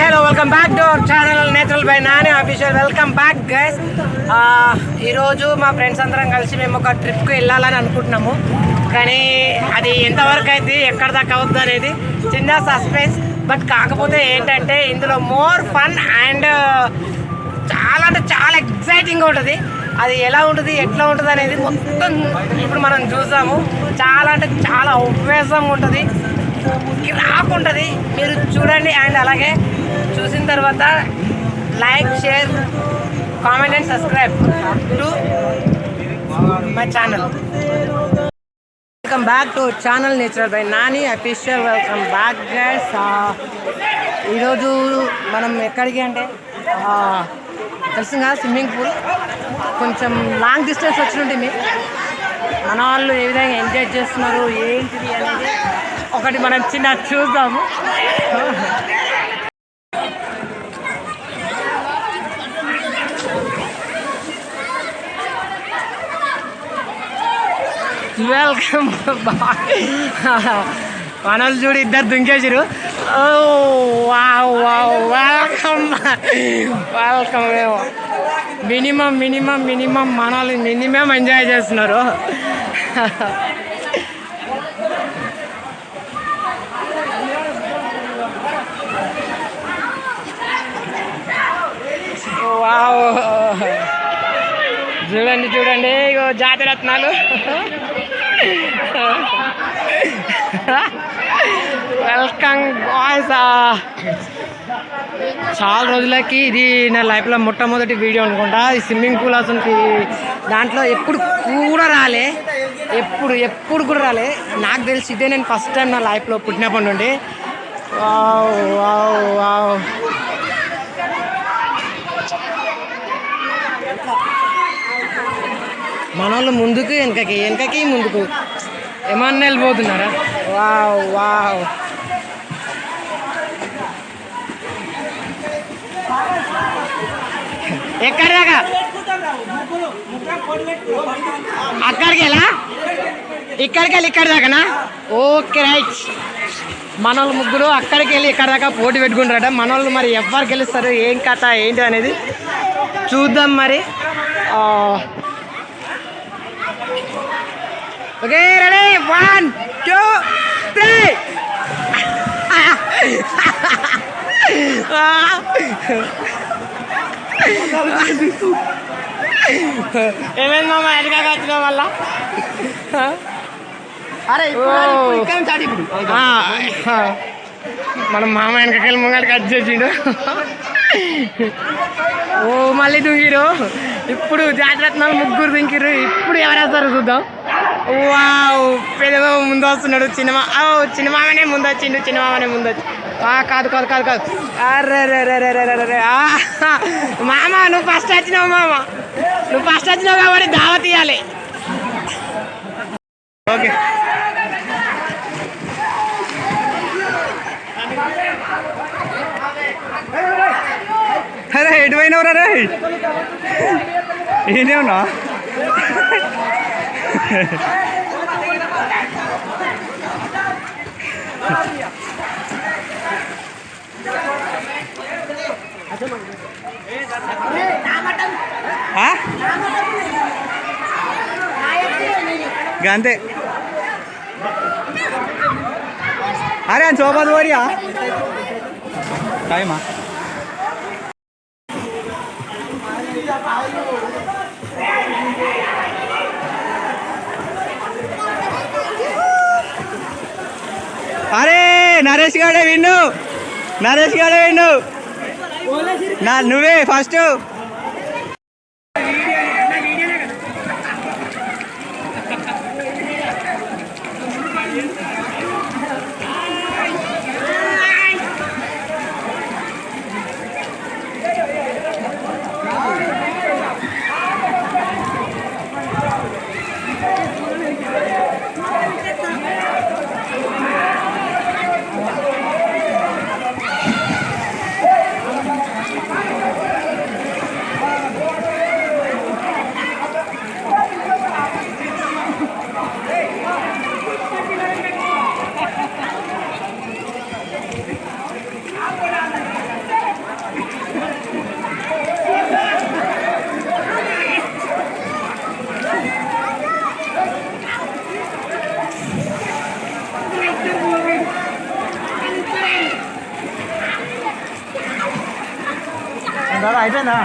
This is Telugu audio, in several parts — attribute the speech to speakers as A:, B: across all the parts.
A: Hello welcome back to our channel natural by Nani official. Welcome back guys. ఈరోజు మా ఫ్రెండ్స్ అందరం కలిసి మేము ఒక ట్రిప్కి వెళ్ళాలని అనుకుంటున్నాము. కానీ అది ఎంతవరకు అయితే ఎక్కడ దాకా అవుతుంది అనేది చిన్న సస్పెన్స్. బట్ కాకపోతే ఏంటంటే ఇందులో మోర్ ఫన్ అండ్ చాలా అంటే చాలా ఎక్సైటింగ్గా ఉంటుంది. అది ఎలా ఉంటుంది ఎట్లా ఉంటుంది అనేది మొత్తం ఇప్పుడు మనం చూసాము. చాలా అంటే చాలా ఉపవేశంగా ఉంటుంది, రాకుంటుంది. మీరు చూడండి అండ్ అలాగే చూసిన తర్వాత like, share, comment and subscribe to my channel. Welcome back to channel natural by Nani official. Welcome back guys. ఈరోజు మనం ఎక్కడికి అంటే తెలిసిందా స్విమ్మింగ్ పూల్. కొంచెం లాంగ్ డిస్టెన్స్ వచ్చినట్టు మన వాళ్ళు ఏ విధంగా ఎంజాయ్ చేస్తున్నారు ఏంటిది అనేది ఒకటి మనం చిన్న చూద్దాము. వెల్కమ్ మన వాళ్ళు చూడు ఇద్దరు దుంకేసారు. Welcome welcome. మినిమం మన వాళ్ళు మినిమం ఎంజాయ్ చేస్తున్నారు. చూడండి ఇగో జాతిరత్నాలు. Welcome boys. చాలా రోజులకి ఇది నా లైఫ్లో మొట్టమొదటి వీడియో అనుకుంటా. ఈ స్విమ్మింగ్ పూల్ అసలు దాంట్లో ఎప్పుడు కూడా రాలే, ఎప్పుడు కూడా రాలే. నాకు తెలిసి ఇదే నేను ఫస్ట్ టైం నా లైఫ్లో పుట్టినప్పటి నుండి. Wow wow wow. మన వాళ్ళు ముందుకు వెనకకి ముందుకు ఏమన్నా వెళ్ళిపోతున్నారా? Wow wow. ఎక్కడి దాకా? అక్కడికి వెళ్ళా, ఇక్కడికి వెళ్ళి ఇక్కడి దాకానా? Okay right. మన వాళ్ళు ముగ్గురు అక్కడికి వెళ్ళి ఇక్కడ దాకా పోటీ పెట్టుకుంటారట. మన వాళ్ళు మరి ఎవరికి గెలుస్తారు, ఏం కథ ఏంటి అనేది చూద్దాం మరి. Okay ready, 1 2 3. ఏమైంది మామ ఎనకాక వచ్చిన వల్ల? మన మామ వెనకకెళ్ళి ముంగడికి కట్ చేసిండు. ఓ మళ్ళీ దుంగిరు. ఇప్పుడు జాతిరత్నాలు ముగ్గురు దుంకిరు. ఇప్పుడు ఎవరేస్తారు చూద్దాం. వావ్, పెద్దమామ ముందు వస్తున్నాడు. చిన్నమామనే ముందు వచ్చిండు. కాదు అరే మామ నువ్వు ఫస్ట్ వచ్చినావు. నువ్వు ఫస్ట్ వచ్చినావు కాబట్టి దావత్ ఇవ్వాలి. ఓకే అరే ఎటు పోయినవరా రే? ఏనేమన్నా అంతే. అరే అని చోపాదు వరియా టైమా? అరే నరేష్ గాడే విన్ను. నువ్వే ఫస్ట్.
B: అయిపోయిందా?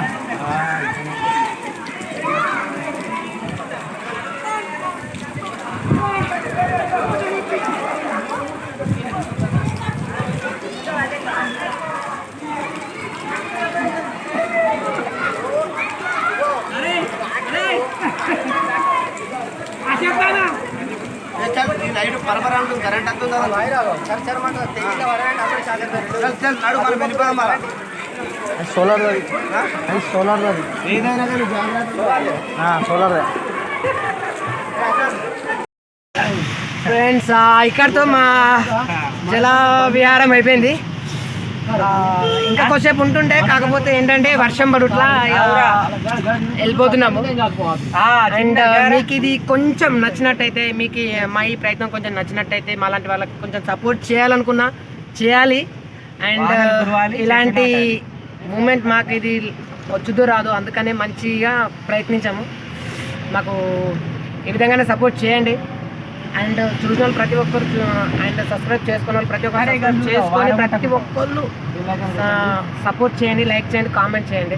C: కరెంట్
B: సోలార్ సోలార్
C: ఏదైనా
B: సోలార్
A: ఫ్రెండ్స్ ఇక్కడతో మా జల విహారం అయిపోయింది. ఇంకా కొద్దిసేపు ఉంటుండే, కాకపోతే ఏంటంటే వర్షం పడుట్లా వెళ్ళిపోతున్నాము. అండ్ మీకు ఇది కొంచెం నచ్చినట్టయితే, మీకు మా ఈ ప్రయత్నం కొంచెం నచ్చినట్టయితే, మా లాంటి వాళ్ళకి కొంచెం సపోర్ట్ చేయాలనుకున్నా చేయాలి. అండ్ ఇలాంటి మూమెంట్ మాకు ఇది వచ్చుదో రాదు, అందుకనే మంచిగా ప్రయత్నించాము. మాకు ఈ విధంగానే సపోర్ట్ చేయండి. అండ్ చూసిన వాళ్ళు ప్రతి ఒక్కరు అండ్ సబ్స్క్రైబ్ చేసుకున్న వాళ్ళు ప్రతి ఒక్కరు చేసుకొని ప్రతి ఒక్కళ్ళు సపోర్ట్ చేయండి, లైక్ చేయండి, కామెంట్ చేయండి.